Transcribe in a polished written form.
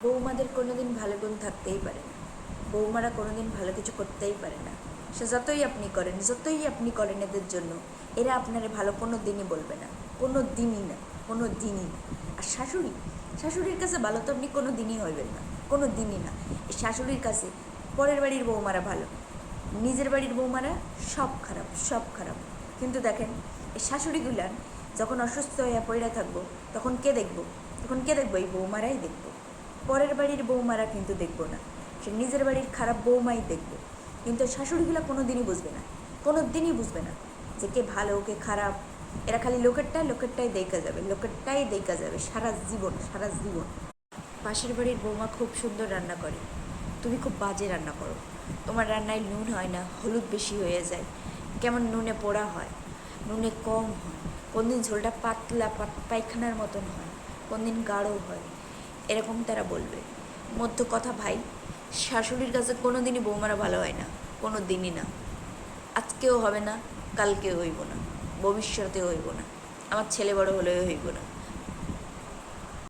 বৌমাদের কোনোদিন ভালো গুণ থাকতেই পারে না। বৌমারা কোনোদিন ভালো কিছু করতেই পারে না। সে যতই আপনি করেন এদের জন্য, এরা আপনারে ভালো কোনো দিনই বলবে না, কোনো দিনই না, কোনো দিনই না। আর শাশুড়ির কাছে ভালো তো আপনি কোনো দিনই হইবেন না, কোনো দিনই না। এই শাশুড়ির কাছে পরের বাড়ির বৌমারা ভালো, নিজের বাড়ির বৌমারা সব খারাপ, সব খারাপ। কিন্তু দেখেন, এই শাশুড়িগুলান যখন অসুস্থ হইয়া পইড়া থাকবো, তখন কে দেখবো? এই বৌমারাই দেখবো। পরের বাড়ির বৌমারা কিন্তু দেখবো না, সে নিজের বাড়ির খারাপ বৌমাই দেখবে। কিন্তু শাশুড়িগুলা কোনো দিনই বুঝবে না, কোনো দিনই বুঝবে না যে কে ভালো কে খারাপ। এরা খালি লোকেরটাই দেখা যাবে সারা জীবন, সারা জীবন। পাশের বাড়ির বৌমা খুব সুন্দর রান্না করে, তুমি খুব বাজে রান্না করো, তোমার রান্নায় নুন হয় না, হলুদ বেশি হয়ে যায়, কেমন নুনে পোড়া হয়, নুনে কম হয়, কোন দিন ঝোলটা পাতলা পায়খানার মতন হয়, কোন দিন গাঢ় হয়, এরকম তারা বলবে। মধ্য কথা ভাই, শাশুড়ির কাছে কোনো দিনই বৌমারা ভালো হয় না, কোনো দিনই না। আজকেও হবে না, কালকেও হইব না, ভবিষ্যতেও হইব না, আমার ছেলে বড় হলেও হইব না।